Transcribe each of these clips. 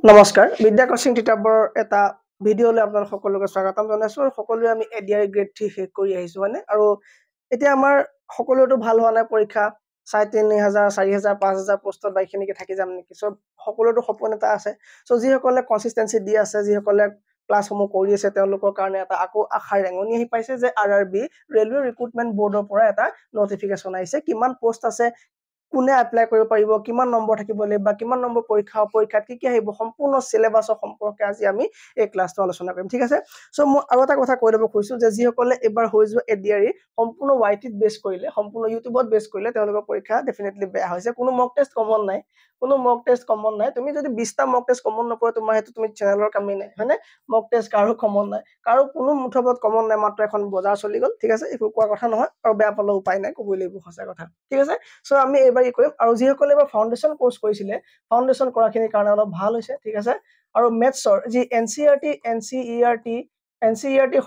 নমস্কাৰ বিদ্যা কোচিং টিটাবৰ এটা ভিডিঅ'লৈ আপোনালোক সকলোকে স্বাগতম জনাইছো আৰু সকলোৱে আমি এডিআই গ্ৰেড 3 শেষ কৰি আহিছো মানে আৰু এতিয়া আমাৰ সকলোটো ভাল হোৱা নাই পৰীক্ষা 3500 4000 5000 পোষ্টত বাইখিনিকে থাকি যাম নেকি সব সকলোটো সপোন এটা আছে সো যি সকলে কনসিস্টেন্সি দি আছে যি সকলে ক্লাছসমূহ কৰি আছে তেওঁলোকৰ কাৰণে এটা আকৌ আশাৰ ৰেঙনি আহি পাইছে যে আৰআৰবি ৰেলৱে ৰিক্ৰুটমেন্ট বৰ্ডৰ পৰা এটা নটিফিকেশন আহিছে কিমান পোষ্ট আছে কোনে এপ্লাই কৰিব পাৰিব কিমান নম্বৰ থাকিব লাগিব বা কিমান নম্বৰ পৰীক্ষাত কি আহিব সম্পূৰ্ণ সিলেবাসৰ সম্পৰ্কে আজি আমি এই ক্লাছটো আলোচনা কৰিম ঠিক আছে সো মই আৰু এটা কথা কৈ দিব খুজিছো যে যি সকলে এবাৰ হৈ যোৱা এডিআৰি সম্পূৰ্ণ ওয়াইটিত বেস কৰিলে সম্পূৰ্ণ ইউটিউবত বেস কৰিলে তেওঁলোকৰ পৰীক্ষা ডেফিনেটলি বেয়া হৈছে কোনো মক টেষ্ট কমন নাই তুমি যদি 20টা মক টেষ্ট কমন নপৰে তোমাৰ হেতু তুমি চেনেলৰ কামই নাই হয়নে মক টেষ্ট কাৰো কমন নাই কাৰো কোনো মুঠবত কমন নাই মাত্ৰ এখন বজাৰ চলি গল ঠিক আছে একো কোৱা কথা নহয় আৰু বেয়া পালে উপায় নাই কবই লাগিব সঁচা কথা ঠিক আছে সো আমি এবাৰ কি কৰিম আৰু যি সকলে এবাৰ ফাউন্ডেশন কোৰ্স কৰিছিলে ফাউন্ডেশন কৰাখিনিৰ কাৰণে অলপ ভাল হৈছে ঠিক আছে আৰু মেথছৰ যি এনচিইআৰটি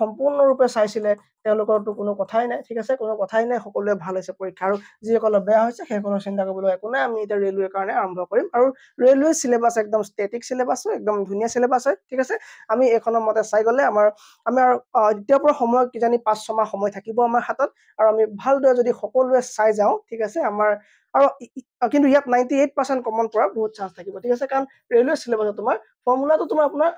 সম্পূৰ্ণৰূপে চাইছিলে তেওঁলোকৰটো কোনো কথাই নাই ঠিক আছে কোনো কথাই নাই সকলোৱে ভাল হৈছে পৰীক্ষা আৰু যি সকলে বেয়া হৈছে সেইসকলৰ চিন্তা কৰিবলৈ একো নাই আমি এটা ৰেলৱেৰ কাৰণে আৰম্ভ কৰিম আৰু ৰেলৱে সিলেবাস একদম স্ট্যাটিক সিলেবাস একদম ধুনীয়া সিলেবাস হয় ঠিক আছে আমি এখনৰ মতে চাই গলে আমাৰ এতিয়াৰ পৰা সময় কিজানি 5-6 মাহ সময় থাকিব আমাৰ হাতত আৰু আমি ভালদৰে যদি সকলোৱে চাই যাও ঠিক আছে আমাৰ আৰু কিন্তু ইয়াত 98% কমন পৰা বহুত চান্স থাকিব ঠিক আছে কাৰণ ৰেলৱে সিলেবাসত তোমাৰ ফৰ্মুলাটো তোমাৰ আপোনাৰ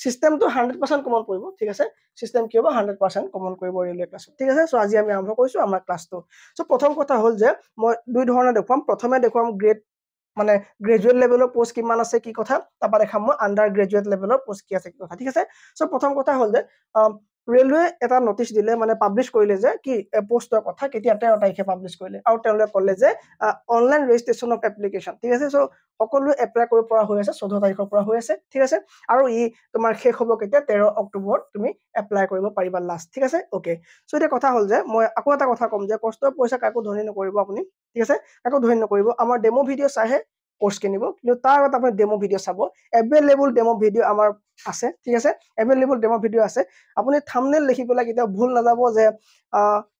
সিস্টেমটো 100% কমন পৰিব ঠিক আছে সিস্টেম কি হ'ব 100% কমন কৰিব ৰেলৱে ক্লাছ ঠিক আছে সো আজি আমি আৰম্ভ কৰিছো আমাৰ ক্লাছটো সো প্ৰথম কথা হ'ল যে মই দুই ধৰণে দেখুৱাম প্ৰথমে দেখুৱাম গ্ৰেড মানে গ্ৰেজুৱেট লেভেলৰ পোষ্ট কিমান আছে কি কথা তাপা দেখাম মই আন্ডাৰ গ্ৰেজুৱেট লেভেলৰ পোষ্ট কি আছে কি কথা ঠিক আছে সো প্ৰথম কথা হ'ল যে ৰেলৱে এটা নোটিস দিলে মানে পাবলিশ কৰিলে যে কি পোষ্টৰ কথা কেতিয়া 13 তাৰিখে পাবলিশ কৰিলে আৰু তেওঁলোকে ক'লে যে অনলাইন ৰেজিষ্ট্ৰেচন অফ এপ্লিকেশন ঠিক আছে সো সকলো এপ্লাই কৰিব পৰা হৈ আছে 14 তাৰিখৰ পৰা হৈ আছে ঠিক আছে আৰু ই তোমাৰ শেষ হ'ব কেতিয়া 13 অক্টোবৰ তুমি এপ্লাই কৰিব পাৰিবা লাষ্ট ঠিক আছে ওকে সো এটা কথা হ'ল যে মই আকৌ এটা কথা কম যে কষ্টৰ পইচা কাকো ধনী নকৰিব আপুনি ঠিক আছে কাকো ধনী নকৰিব আমাৰ ডেমো ভিডিও চাইহে কোৰ্স কিনিব কিন্তু তাৰ আগত আপুনি ডেমো ভিডিও চাব এভেইলেবল ডেমো ভিডিও আমাৰ আছে ঠিক আছে এভেইলেবল ডেমো ভিডিও আছে আপুনি থাম্বনেল লিখি পেলাই কিটা ভুল নাযাব যে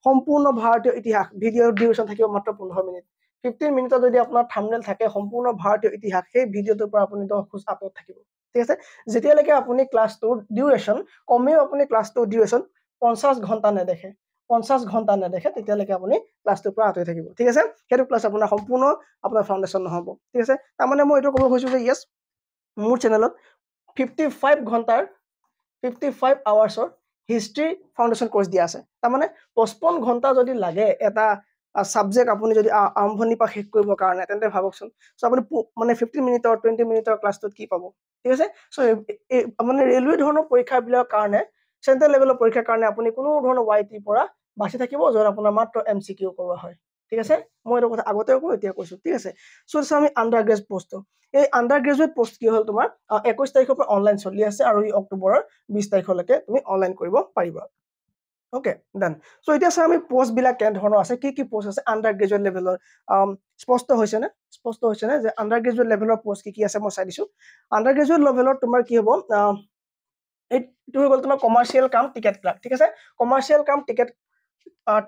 সম্পূৰ্ণ ভাৰতীয় ইতিহাস ভিডিওৰ ডিউৰেচন থাকিব মাত্ৰ 15 মিনিট 15 মিনিটত যদি আপোনাৰ থাম্বনেল থাকে সম্পূৰ্ণ ভাৰতীয় ইতিহাস সেই ভিডিওটোৰ পৰা আপুনি 10 খোজ আপলোড থাকিব ঠিক আছে যেতিয়ালৈকে আপুনি ক্লাছ 2 ডিউৰেচন কমেও আপুনি ক্লাছ 2 ডিউৰেচন 50 ঘন্টা নেদেখে 50 ঘন্টা নেদেখে তেতিয়ালৈকে আপুনি ক্লাছটোৰ পৰা আঁতৰি থাকিব ঠিক আছে হেতু ক্লাছ আপোনাৰ সম্পূৰ্ণ আপোনাৰ ফাউন্ডেশন নহব ঠিক আছে তাৰ মানে মই এটো ক'ব খুজিছো যে ইয়েস মোৰ চেনেলত 55 ঘন্টাৰ 55 আৱাৰ্ছৰ হিষ্ট্ৰী ফাউন্ডেশন কোৰ্স দিয়া আছে তাৰ মানে 55 ঘন্টা যদি লাগে এটা সাবজেক্ট আপুনি যদি আৰম্ভণি পৰা শেষ কৰিব কাৰণে তেন্তে ভাবকচোন সো আপুনি মানে 15 মিনিটৰ 20 মিনিটৰ ক্লাছটোত কি পাব ঠিক আছে সো মানে ৰেলৱে ধৰণৰ পৰীক্ষা বিলাকৰ কাৰণে সেন্ট্ৰেল লেভেলৰ পৰীক্ষাৰ কাৰণে আপুনি কোনো ধৰণৰ ওয়াইটি পৰা বাছি থাকিব যত আপোনাৰ মাত্ৰ এমসিকিউ কৰোৱা হয় ঠিক আছে মই এটা কথা আগতেও কৈ এতিয়া কৈছো ঠিক আছে সো আমি আন্ডাৰ গ্ৰেজুৱেট পোষ্ট এই আন্ডাৰ গ্ৰেজুৱেট পোষ্ট কি হ'ল তোমাৰ 21 তাৰিখৰ পৰা অনলাইন চলি আছে আৰু এই অক্টোবৰৰ 20 তাৰিখলৈকে তুমি অনলাইন কৰিব পাৰিবা ওকে ডান সো এতিয়া আমি পোষ্ট বিলাক কেনে ধৰণৰ আছে কি পোষ্ট আছে আন্ডাৰ গ্ৰেজুৱেট লেভেলৰ স্পষ্ট হৈছে নে যে আন্ডাৰ গ্ৰেজুৱেট লেভেলৰ পোষ্ট কি আছে মই চাই দিছো আন্ডাৰ গ্ৰেজুৱেট লেভেলৰ তোমাৰ কি হ'ব এইটো হৈ গ'ল তোমাৰ কমাৰ্শিয়েল কাম টিকেট ক্লাৰ্ক ঠিক আছে কমাৰ্শিয়েল কাম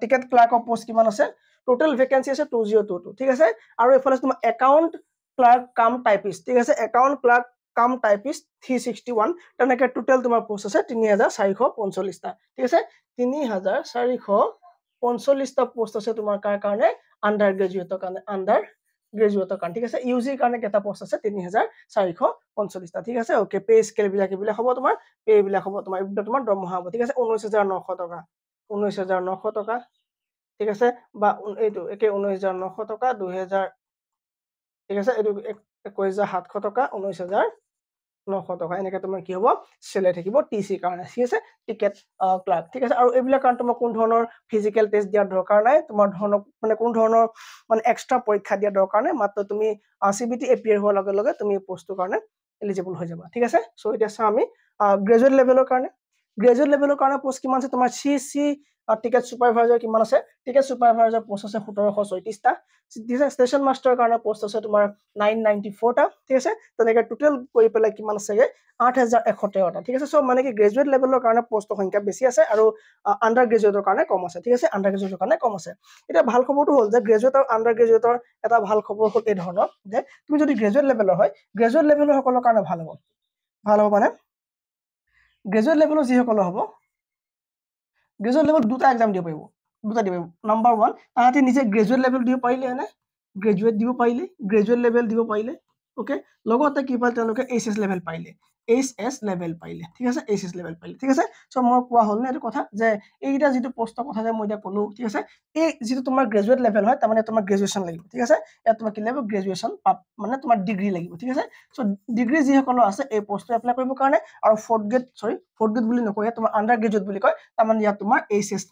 টিকেট ক্লাৰ্কৰ পোষ্ট কিমান আছে টোটাল ভ্যাকেন্সি আছে 2022 ঠিক আছে আৰু এফালে তোমাৰ একাউন্ট ক্লাৰ্ক কাম টাইপিষ্ট ঠিক আছে একাউন্ট ক্লাৰ্ক কাম টাইপিষ্ট 361 তেনেকে টোটাল তোমাৰ পোষ্ট আছে 3445 টা ঠিক আছে 3445 টা পোষ্ট আছে তোমাৰ কাৰ কাৰণে আন্ডাৰ গ্ৰেজুৱেটৰ কাৰণে ঠিক আছে ইউজিৰ কাৰণে কেটা পোষ্ট আছে 3445 টা ঠিক আছে ওকে পে স্কেল বিলাক হ'ব তোমাৰ পে বিলাক হ'ব তোমাৰ দৰমহা হ'ব ঠিক আছে 19900 টকা 19900 টকা ঠিক আছে বা এইটো একে 19900 টকা 2000 ঠিক আছে এইটো 21700 টকা 19900 টকা এনেকে তোমাৰ কি হ'ব চেলে থাকিব টিসি কাৰণে ঠিক আছে টিকেট ক্লাৰ্ক ঠিক আছে আৰু এইবিলাক কাৰণ তোমাৰ কোন ধৰণৰ ফিজিক্যাল টেষ্ট দিয়া দৰকাৰ নাই তোমাৰ ধৰণৰ মানে কোন ধৰণৰ মানে এক্সট্ৰা পৰীক্ষা দিয়া দৰকাৰ নাই মাত্ৰ তুমি সিবিটি এপিয়াৰ হোৱাৰ লগে লগে তুমি পোষ্টৰ কাৰণে এলিজিবল হৈ যাবা ঠিক আছে সো এতিয়া আমি গ্ৰেজুৱেট লেভেলৰ কাৰণে পোষ্ট কিমান আছে তোমাৰ টিকেট সুপাৰভাইজাৰ কিমান আছে টিকেট সুপাৰভাইজাৰ পোষ্ট আছে 1734টা ঠিক আছে ষ্টেচন মাষ্টাৰৰ কাৰণে পোষ্ট আছে তোমাৰ 994টা ঠিক আছে তেনেকৈ টোটেল কৰি পেলাই কিমান আছেগে 8113টা ঠিক আছে সো মানে কি গ্ৰেজুৱেট লেভেলৰ কাৰণে পোষ্টৰ সংখ্যা বেছি আছে আৰু আন্ডাৰ গ্ৰেজুৱেটৰ কাৰণে কম আছে ঠিক আছে আন্ডাৰ গ্ৰেজুৱেটৰ কাৰণে কম আছে এতিয়া ভাল খবৰটো হ'ল যে গ্ৰেজুৱেট আৰু আন্ডাৰ গ্ৰেজুৱেটৰ এটা ভাল খবৰ হ'ল এই ধৰণৰ যে তুমি যদি গ্ৰেজুৱেট লেভেলৰ হয় গ্ৰেজুৱেট লেভেলৰ সকলৰ কাৰণে ভাল হ'ব মানে গ্ৰেজুৱেট লেভেলৰ যিসকলৰ হ'ব গ্ৰেজুৱেট লেভেল দুটা এক্সাম দিব পাৰিব নাম্বাৰ 1 তাহাঁতে নিজে গ্ৰেজুৱেট লেভেল দিব পাৰিলে এনে গ্ৰেজুৱেট দিব পাৰিলে গ্ৰেজুৱেট লেভেল দিব পাৰিলে ওকে লগতে কি পালে তেওঁলোকে এইচএছ লেভেল পাৰিলে এইচএছ লেভেল পাৰিলে ঠিক আছে এইচএছ লেভেল পাৰিলে ঠিক আছে সো মই কোৱা হ'ল নে এইটো কথা যে এইটা যিটো পোষ্টৰ কথা যে মই এতিয়া ক'লো ঠিক আছে এই যিটো তোমাৰ গ্ৰেজুৱেট লেভেল হয় তাৰমানে তোমাৰ গ্ৰেজুৱেশ্যন লাগিব ঠিক আছে ইয়াত তোমাৰ কি লাগিব গ্ৰেজুৱেশ্যন মানে তোমাৰ ডিগ্ৰী লাগিব ঠিক আছে সো ডিগ্ৰী যিসকলৰ আছে এই পোষ্টটো এপ্লাই কৰিবৰ কাৰণে আৰু ফ'ৰ্থ গ্ৰেড বুলি নকয় তোমাৰ আন্ডাৰ গ্ৰেজুৱেট বুলি কয় তাৰমানে ইয়াত তোমাৰ এইচএছ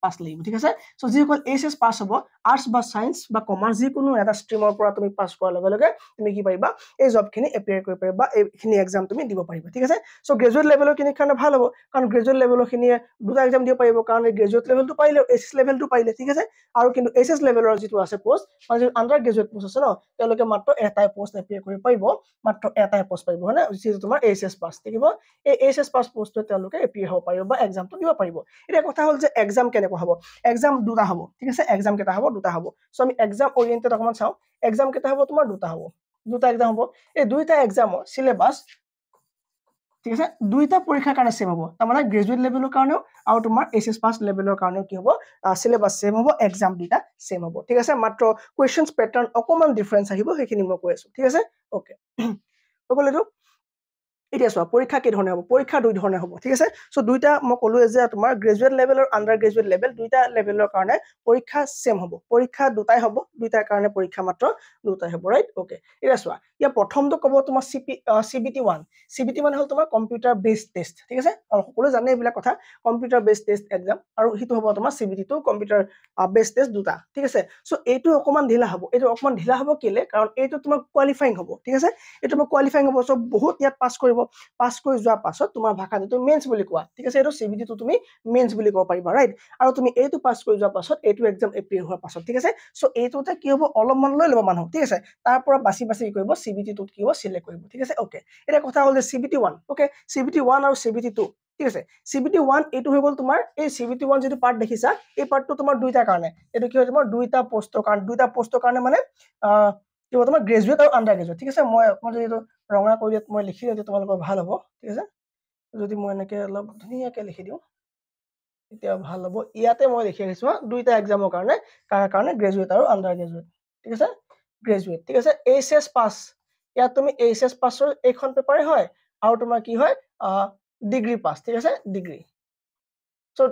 পাছ লাগিব ঠিক আছে সো যিসকল এইচএছ পাছ হ'ব আৰ্টছ বা সায়েন্স বা কমাৰ্চ যিকোনো এটা ষ্ট্ৰীমৰ পৰা তুমি পাছ কৰাৰ লগে লগে তুমি কি পাৰিবা এই জবখিনি এপ্লাই কৰিব পাৰিবা এইখিনি এক্সাম তুমি দিব পাৰিবা ঠিক আছে সো গ্ৰেজুৱেট লেভেলৰ খিনি কাৰণে ভাল হ'ব কাৰণ গ্ৰেজুৱেট লেভেলৰ খিনিয়ে দুটা এক্সাম দিব পাৰিব কাৰণ গ্ৰেজুৱেট লেভেলটো পাৰিলে এইচএছ লেভেলটো পাৰিলে ঠিক আছে আৰু কিন্তু এইচএছ লেভেলৰ যিটো আছে পোষ্ট মানে আন্ডাৰ গ্ৰেজুৱেট পোষ্ট আছে ন তেওঁলোকে মাত্ৰ এটাই পোষ্ট এপ্লাই কৰিব পাৰিব মাত্ৰ এটাই পোষ্ট পাৰিব হয় না যিটো তোমাৰ এইচএছ পাছ থাকিব এই এইচএছ পাছ পোষ্টটো তেওঁলোকে এপ্লাই হ'ব পাৰিব বা এক্সামটো দিব পাৰিব এতিয়া কথা হ'ল যে এক্সাম কেনেকুৱা হ'ব এক্সাম দুটা হ'ব ঠিক আছে এক্সাম কেইটা হ'ব দুটা হ'ব সো আমি এক্সাম ওৰিয়েন্টেড অকমান চাওঁ এক্সাম কেইটা হ'ব তোমাৰ দুটা এক্সাম হ'ব এই দুইটা এক্সামৰ সিলেবাস ঠিক আছে দুইটা পৰীক্ষাৰ কাৰণে সেম হ'ব তাৰমানে গ্ৰেজুৱেট লেভেলৰ কাৰণেও আৰু তোমাৰ এইচএছ পাছ লেভেলৰ কাৰণেও কি হ'ব সিলেবাস সেম হ'ব এক্সাম দুইটা সেম হ'ব ঠিক আছে মাত্ৰ কোৱেশ্চনছ পেটাৰ্ন অকমান ডিফাৰেন্স আহিব সেইখিনি মই কৈ আছো ঠিক আছে ওকে সকলোটো এতিয়া চোৱা পৰীক্ষা কি ধৰণে হ'ব পৰীক্ষা দুই ধৰণে হ'ব ঠিক আছে সো দুইটা মই ক'লোৱে যে তোমাৰ গ্ৰেজুৱেট লেভেল আৰু আন্ডাৰ গ্ৰেজুৱেট লেভেল দুইটা লেভেলৰ কাৰণে পৰীক্ষা সেম হ'ব পৰীক্ষা দুটাই হ'ব দুইটাৰ কাৰণে পৰীক্ষা মাত্ৰ দুটাই হ'ব ৰাইট ওকে এতিয়া চোৱা ইয়া প্ৰথমটো ক'ব তোমাৰ CBT 1 CBT মানে হ'ল তোমাৰ কম্পিউটাৰ বেসড টেষ্ট ঠিক আছে আৰু সকলো জানে এইবিলাক কথা কম্পিউটাৰ বেসড টেষ্ট এক্সাম আৰু হিটো হ'ব তোমাৰ CBT 2 কম্পিউটাৰ বেসড টেষ্ট দুটা ঠিক আছে সো এইটো অকমান ঢিলা হ'ব কেলে কাৰণ এইটো তোমাৰ কোৱালিফাইং হ'ব ঠিক আছে এইটো তোমাৰ কোৱালিফাইং হ'ব সো বহুত ইয়াত পাছ কৰি যোৱা পাছত তোমাৰ ভাষা যিটো মেন্স বুলি কোৱা ঠিক আছে এইটো CBT 2 তুমি মেন্স বুলি ক'ব পাৰিবা ৰাইট আৰু তুমি এইটো পাছ কৰি যোৱা পাছত এইটো এক্সাম এপিয়াৰ হোৱাৰ পাছত ঠিক আছে সো এইটোতে কি হ'ব অলপমান লৈ ল'ব মানুহ ঠিক আছে তাৰ পৰা বাছি কি কৰিব CBT 2 কি হ'ব সিলেক্ট কৰিব ঠিক আছে ওকে এটা কথা হ'ল যে CBT 1 ওকে CBT 1 আৰু CBT 2 ঠিক আছে CBT 1 এইটো হৈ গ'ল তোমাৰ এই CBT 1 যেটো পাৰ্ট দেখিছা এই পাৰ্টটো তোমাৰ দুইটা কাৰণে এইটো কি হয় তোমাৰ দুইটা পোষ্টৰ কাৰণে মানে কি হ'ব তোমাৰ গ্ৰেজুৱেট আৰু আন্ডাৰ গ্ৰেজুৱেট ঠিক আছে মই যদি এইটো ৰঙা কৰি দিওঁ মই লিখি দিওঁ তোমালোকৰ ভাল হ'ব ঠিক আছে যদি মই এনেকে অলপ ধুনীয়াকে লিখি দিওঁ এতিয়া ভাল হ'ব ইয়াতে মই লিখি আহিছো দুইটা এক্সামৰ কাৰণে কাৰ কাৰণে গ্ৰেজুৱেট আৰু আন্ডাৰ গ্ৰেজুৱেট ঠিক আছে গ্ৰেজুৱেট ঠিক আছে এইচএছ পাছ ইয়াত তুমি এইচএছ পাছৰ এইখন পেপাৰে হয় আৰু তোমাৰ কি হয় ডিগ্ৰী পাছ ঠিক আছে ডিগ্ৰী সো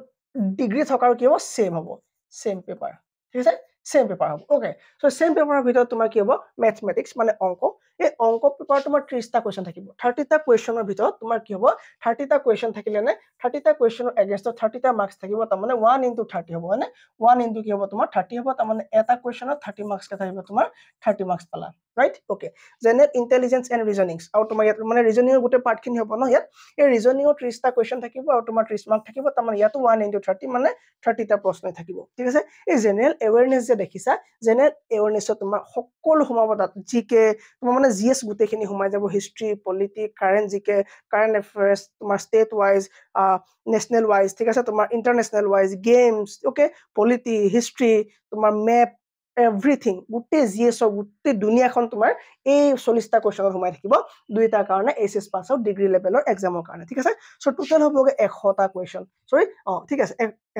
ডিগ্ৰী থকাৰ কি হ'ব সেম পেপাৰ ঠিক আছে সেম পেপাৰ হ'ব ওকে সো সেম পেপাৰৰ ভিতৰত তোমাৰ কি হ'ব ম্যাথমেটিক্স মানে অংক এই অংক পেপাৰ তোমাৰ 30টা কোৱেশ্চন থাকিব 30টা কোৱেশ্চনৰ ভিতৰত তোমাৰ কি হ'ব 30টা কোৱেশ্চন থাকিলে নে 30টা কোৱেশ্চনৰ এগেইনষ্টত 30টা মাৰ্কস থাকিব তাৰমানে 1 * 30 হ'ব মানে 1 * কি হ'ব তোমাৰ 30 হ'ব তাৰমানে এটা কোৱেশ্চনত 30 মাৰ্কস কে থাকিব তোমাৰ 30 মাৰ্কস পালা right okay general intelligence and reasonings আৰু তোমাৰ ইয়াত মানে ৰিজনিংৰ গোটে পাৰ্টখিনি হ'ব ন ইয়াত এই ৰিজনিংৰ 30টা কোৱেশ্চন থাকিব আৰু তোমাৰ 30 মাৰ্ক থাকিব তাৰমানে ইয়াতো 1 * 30 মানে 30টা প্ৰশ্ন থাকিব ঠিক আছে এই জেনাৰেল এৱেৰনেছ যে দেখিছা জেনাৰেল এৱেৰনেছত তোমাৰ সকলো সোমাব তাত জিকে তোমাৰ মানে জিএস গোটেখিনি সোমাই যাব history politics current GK current affairs তোমাৰ ষ্টেট ওয়াইজ নেশনাল ওয়াইজ ঠিক আছে তোমাৰ international wise games okay polity history তোমাৰ মেপ এভৰিথিং গোটেই জিএছৰ গোটেই দুনিয়াখন তোমাৰ এই 40টা কোৱেশ্চনত সোমাই থাকিব দুইটাৰ কাৰণে এইচএছ পাছ আৰু ডিগ্ৰী লেভেলৰ এক্সামৰ কাৰণে ঠিক আছে সো টোটাল হ'বগে 100টা কোৱেশ্চন সৰি ঠিক আছে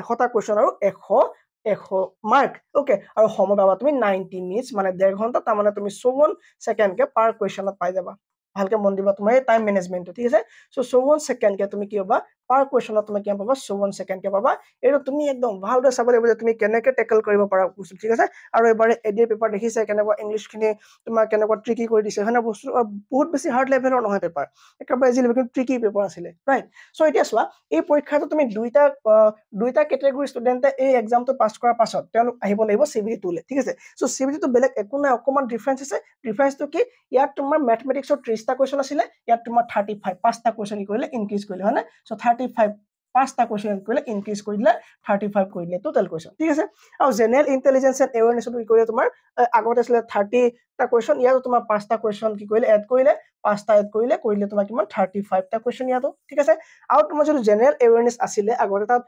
100টা কোৱেশ্চন আৰু 100 মাৰ্ক ওকে আৰু সময় পাবা তুমি 90 মিনিটস মানে 1.5 ঘন্টা তাৰমানে তুমি 54 সেকেন্ড কে পাৰ কোৱেশ্চনত পাই যাবা ভালকে মন দিবা তোমাৰ এই টাইম মেনেজমেন্টটো ঠিক আছে সো 54 সেকেন্ড কে তুমি কি হ'বা পাৰ কোৱেশ্চনত তুমি কি পাবা 54 সেকেন্ড কে পাবা এটো তুমি একদম ভালদৰে চাব লাগিব যে তুমি কেনেকৈ টেকল কৰিব পাৰা ঠিক আছে আৰু এবাৰে এডিএ পেপাৰ দেখিছে কেনেকুৱা ইংলিশ খিনি তোমাৰ কেনেকুৱা ট্ৰিকি কৰি দিছে হয়না বস্তু বহুত বেছি হাৰ্ড লেভেলৰ নহয় পেপাৰ একেবাৰে ইজি লেভেলৰ ট্ৰিকি পেপাৰ আছিল ৰাইট সো এতিয়া চোৱা এই পৰীক্ষাটো তুমি দুইটা ক্যাটাগৰী ষ্টুডেন্টে এই এক্সামটো পাস কৰাৰ পাছত তেওঁলোক আহিব লাগিব CBT 2 লে ঠিক আছে সো CBT 2 বেলেগ একো নাই অকমান ডিফাৰেন্স আছে ডিফাৰেন্সটো কি ইয়াত তোমাৰ ম্যাথমেটিক্সৰ 30টা কোৱেশ্চন আছিল ইয়াত তোমাৰ 35 5টা কোৱেশ্চন কৰিলে ইনক্ৰিজ কৰিলে হয়না সো 35 5টা কোৱেশ্চন কৰিলে ইনক্ৰিজ কৰি দিলে 35 কৰি দিলে টোটাল কোৱেশ্চন ঠিক আছে আৰু জেনাৰেল ইন্টেলিজেন্স এণ্ড এৱেৰনেছটো কি কৰিলে তোমাৰ আগতে আছিলে 30টা কোৱেশ্চন ইয়াতো তোমাৰ 5টা কোৱেশ্চন কি কৰিলে এড কৰিলে 5টা এড কৰিলে তোমাৰ কিমান 35টা কোৱেশ্চন ইয়াতো ঠিক আছে আৰু তোমাৰ যদি জেনাৰেল এৱেৰনেছ আছিলে আগতে তাত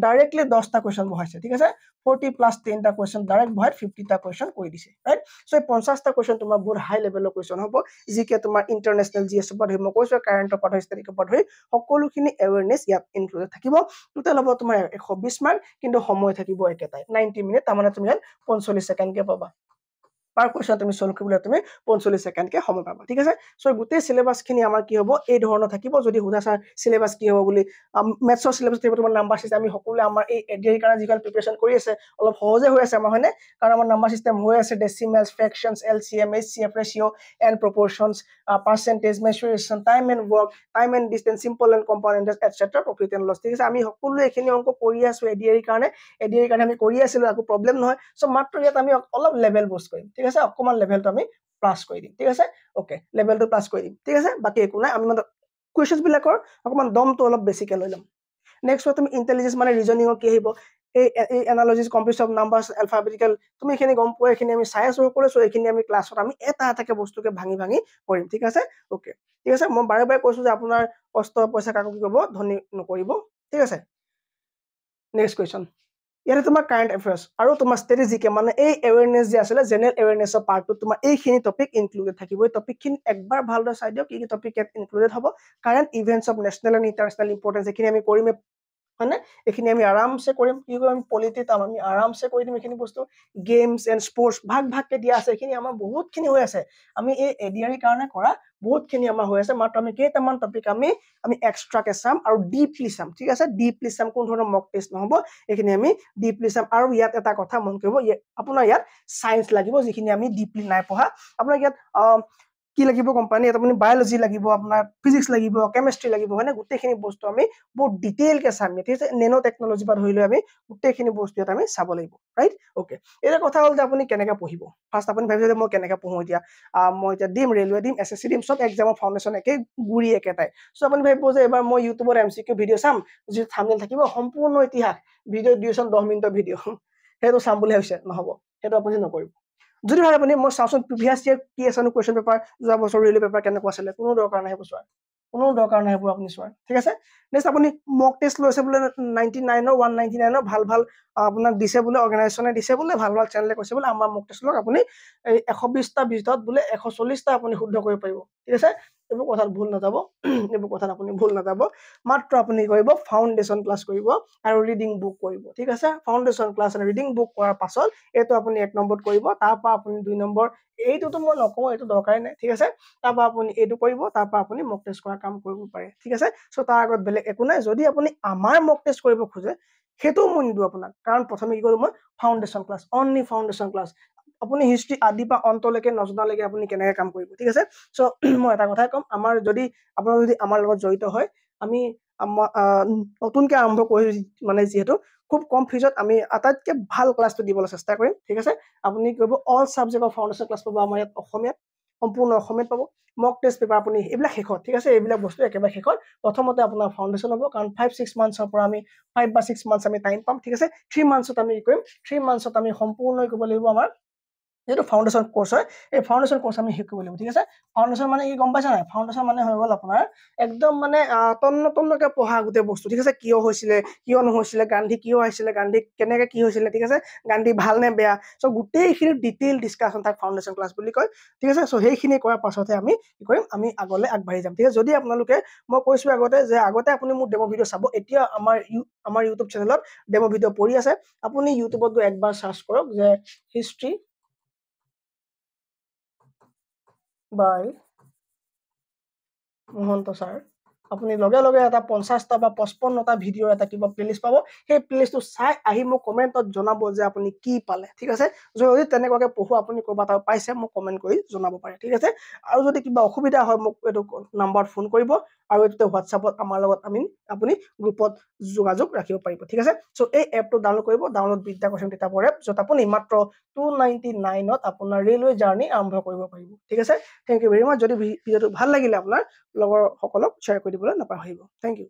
ডাইৰেক্টলি 10টা কোৱেশ্চন বহাইছে ঠিক আছে 40 প্লাস 10টা কোৱেশ্চন ডাইৰেক্ট বহাই 50টা কোৱেশ্চন কৰি দিছে ৰাইট সো এই 50টা কোৱেশ্চন তোমাৰ বহুত হাই লেভেলৰ কোৱেশ্চন হ'ব যিকে তোমাৰ ইন্টাৰনেশ্যনেল জিএছ পৰা ধৰি মই কৈছো কাৰেণ্টৰ পৰা ধৰি স্টেটিকৰ পৰা ধৰি সকলোখিনি এৱেৰনেছ ইয়াত ইনক্লুডেড থাকিব টোটাল হ'ব তোমাৰ 120 মাৰ্ক কিন্তু সময় থাকিব একেটাই 90 মিনিট তাৰমানে তুমি ইয়াত 45 সেকেন্ড কে পাবা পাৰ কোৱেশ্চন তুমি সলভ কৰিবলৈ তুমি 45 সেকেন্ড কে সময় পাবা ঠিক আছে সো গোটেই সিলেবাস খিনি আমাৰ কি হ'ব এই ধৰণৰ থাকিব যদি হুদা স্যাৰ সিলেবাস কি হ'ব বুলি মেথছৰ সিলেবাস থাকিব তোমাৰ নাম্বাৰ সিস্টেম আমি সকলোৱে আমাৰ এই এডিআৰ কাৰণে যিখন প্ৰিপাৰেচন কৰি আছে অলপ সহজে হৈ আছে আমাৰ হয়নে কাৰণ আমাৰ নাম্বাৰ সিস্টেম হৈ আছে decimals fractions LCM HCF ratio and proportions percentage mensuration time and work time and distance simple and compounded etcetera profit and loss ঠিক আছে আমি সকলোৱে এখিনি অংক কৰি আছো এডিআৰ কাৰণে আমি কৰি আছিলো আকো প্ৰবলেম নহয় সো মাত্ৰ ইয়াত আমি অলপ লেভেল বুষ্ট কৰিম ঠিক আছে অকমান লেভেলটো আমি প্লাস কৰি দিম ঠিক আছে ওকে লেভেলটো প্লাস কৰি দিম ঠিক আছে বাকি একো নাই আমি মানে কোৱেশ্চনস বিলাকৰ অকমান দমটো অলপ বেছিকে লৈ লম নেক্সট তুমি ইন্টেলিজেন্স মানে ৰিজনিং কি আহিব এই এনালজিস কমপ্লিট অফ নাম্বাৰস এলফাবেটিক্যাল তুমি এখিনি গম পোৱা এখিনি আমি চাই আছো সকলো সো এখিনি আমি ক্লাছত আমি এটা এটাকে বস্তুকে ভাঙি কৰিম ঠিক আছে ওকে ঠিক আছে মই বাৰে বাৰে কৈছো যে আপোনাৰ কষ্ট পইচা কাকো কি কৰিব ধনী নকৰিব ঠিক আছে নেক্সট কোৱেশ্চন ইয়াতে তোমাৰ কাৰেন্ট এফেয়াৰ্স আৰু তোমাৰ ষ্ট্ৰেটেজিকে মানে এই এৱেৰনেছ যে আছিল জেনাৰেল এৱেৰনেছৰ পাৰ্টটো তোমাৰ এইখিনি টপিক ইনক্লুডেড থাকিব এই টপিকখিনি একবাৰ ভালদৰে চাই দিও কি টপিক ইনক্লুডেড হ'ব current events of national and international importance এখিনি আমি কৰিম মানে এখিনি আমি আৰামসে কৰিম কি কৰিম পলিটিক্স আমি আৰামসে কৰি দিম এখিনি বস্তু গেমস এণ্ড স্পৰ্টস ভাগ কে দিয়া আছে এখিনি আমাৰ বহুতখিনি হৈ আছে আমি এই এডিআৰ কাৰণে কৰা বহুতখিনি আমাৰ হৈ আছে মাত্ৰ আমি কেইটামান টপিক আমি এক্সট্ৰাকে চাম আৰু ডিপলি চাম ঠিক আছে ডিপলি চাম কোন ধৰণৰ মক টেষ্ট নহব এখিনি আমি ডিপলি চাম আৰু ইয়াত এটা কথা মন কৰিব আপোনাৰ ইয়াত সায়েন্স লাগিব যিখিনি আমি ডিপলি নাই পঢ়া আপোনাৰ ইয়াত কি লাগিব কোম্পানী এটা আপুনি বায়োলজি লাগিব আপোনাৰ ফিজিক্স লাগিব কেমিষ্ট্ৰি লাগিব হয়নে গোটেইখিনি বস্তু আমি বহুত ডিটেইল কে চাম ঠিক আছে নেনো টেকনলজি পৰা ধৰি লৈ আমি গোটেইখিনি বস্তু এটা আমি চাব লাগিব ৰাইট ওকে এটা কথা হ'ল যে আপুনি কেনেকা পঢ়িব ফাৰ্স্ট আপুনি ভাবিছে যে মই কেনেকা পঢ়ো এতিয়া মই এতিয়া দিম ৰেলৱে দিম এসএসসি দিম সব এক্সামৰ ফাউন্ডেশন একে গুৰি একেটাই সো আপুনি ভাবিব যে এবাৰ মই ইউটিউবৰ এমসিকিউ ভিডিও চাম যি থাম্বনেল থাকিব সম্পূৰ্ণ ইতিহাস ভিডিও ডিউৰেশ্যন 10 মিনিটৰ ভিডিও হেতু চাম বুলি হৈছে নহব হেতু আপুনি নকৰিব যদি ভাবে আপুনি মই চাওচোন প্ৰিভিয়াস ইয়াৰ কি আছে কোৱেশ্চন পেপাৰ যোৱা বছৰ ৰেলৱে পেপাৰ কেনেকুৱা আছিল কোনো দৰকাৰ নাই বছৰ কোনো দৰকাৰ নাই আপুনি চোৱাৰ ঠিক আছে নেক্সট আপুনি মক টেষ্ট লৈছে বুলে 99 ৰ 199 ৰ ভাল আপোনাক দিছে বুলে অৰ্গানাইজেচনে দিছে বুলে ভাল চেনেলে কৈছে বুলে আমাৰ মক টেষ্ট লক আপুনি 120 টা ভিতৰত বুলে 140 টা আপুনি শুদ্ধ কৰিব পাৰিব ঠিক আছে এইবোৰ কথাত ভুল নাযাব এইবোৰ কথাত আপুনি ভুল নাযাব মাত্ৰ আপুনি কৰিব ফাউন্ডেশন ক্লাস কৰিব আৰু ৰিডিং বুক কৰিব ঠিক আছে ফাউন্ডেশন ক্লাস আৰু ৰিডিং বুক কৰাৰ পাছত এটো আপুনি 1 নম্বৰত কৰিব তাৰপা আপুনি 2 নম্বৰ এইটোতো মই নকওঁ এইটো দৰকাৰি নাই ঠিক আছে তাৰপা আপুনি এইটো কৰিব তাৰপা আপুনি মক টেষ্ট কৰা কাম কৰিব পাৰে ঠিক আছে সো তাৰ আগত বেলেগ একো নাই যদি আপুনি আমাৰ মক টেষ্ট কৰিব খোজে হেতু মই নিদু আপোনাক কাৰণ প্ৰথমে কি কৰিম মই foundation class only foundation class আপুনি হিষ্ট্ৰি আদি পা অন্তলৈকে নজনালৈকে আপুনি কেনেকৈ কাম কৰিব ঠিক আছে সো মই এটা কথাই কম আমাৰ যদি আপোনাৰ যদি আমাৰ লগত জড়িত হয় আমি নতুনকে আৰম্ভ কৰি মানে যেহেতু খুব কম ফিজত আমি আটাইতকৈ ভাল ক্লাছটো দিবলৈ চেষ্টা কৰিম ঠিক আছে আপুনি কৰিব all subject of foundation class পাব আমাৰ ইয়াত অসমীয়াত সম্পূৰ্ণ অসমীয়াত পাব মক টেষ্ট পেপাৰ আপুনি এইবিলাক শেষত ঠিক আছে এইবিলাক বস্তু একেবাৰে শেষত প্ৰথমতে আপোনাৰ ফাউন্ডেশন হ'ব কাৰণ 5-6 মান্থছৰ পৰা আমি 5 বা 6 মান্থছ আমি টাইম পাম ঠিক আছে 3 মান্থছত আমি কি কৰিম 3 মান্থছত আমি সম্পূৰ্ণ কৰিব লাগিব আমাৰ যেটো ফাউন্ডেশন কোর্স হয় এই ফাউন্ডেশন কোর্স আমি শিকিব লাগিব ঠিক আছে ফাউন্ডেশন মানে কি গম পাইছা নাই ফাউন্ডেশন মানে হৈ গল আপোনাৰ একদম মানে তন্নকে পঢ়া গুটে বস্তু ঠিক আছে কিয় হৈছিলে কিয় নহৈছিলে গান্ধী কিয় আহিছিলে গান্ধী কেনেকৈ কি হৈছিলে ঠিক আছে গান্ধী ভাল নে বেয়া সো গুটেইখিনি ডিটেইল ডিসকাশন তাক ফাউন্ডেশন ক্লাস বুলি কয় ঠিক আছে সো সেইখিনি কৰাৰ পাছতে আমি কি কৰিম আমি আগলৈ আগবাঢ়ি যাম ঠিক আছে যদি আপোনালোকে মই কৈছো আগতে যে আগতে আপুনি মোৰ ডেমো ভিডিও চাব এতিয়া আমাৰ ইউটিউব চেনেলত ডেমো ভিডিও পৰি আছে আপুনি ইউটিউবত গৈ একবাৰ সাৰ্চ কৰক যে হিষ্ট্ৰি by মহন্ত স্যার আপুনি লগে লগে এটা 50টা বা 55টা ভিডিও এটা কিবা প্লেলিস্ট পাব সেই প্লেলিস্টটো চাই আহি মোক কমেন্টত জনাব যে আপুনি কি পালে ঠিক আছে যদি তেনেকুৱাকে পঢ়ো আপুনি কৰবাত পাইছে মোক কমেন্ট কৰি জনাব পাৰে ঠিক আছে আৰু যদি কিবা অসুবিধা হয় মোক এটো নম্বৰত ফোন কৰিব আৰু এটো হোৱাটছআপত আমাৰ লগত আপুনি গ্ৰুপত যোগাযোগ ৰাখিব পাৰিব ঠিক আছে সো এই এপটো ডাউনলোড কৰিব ডাউনলোড বিদ্যা কোচিং কিতাপৰ এপ যত আপুনি মাত্ৰ 299 ত আপোনাৰ ৰেলৱে জাৰ্নি আৰম্ভ কৰিব পাৰিব ঠিক আছে থ্যাংক ইউ ভেৰি মাচ যদি ভিডিওটো ভাল লাগিলে আপোনাৰ লগৰ সকলক শ্বেয়াৰ কৰি দিবলৈ নাপাহৰিব থ্যাংক ইউ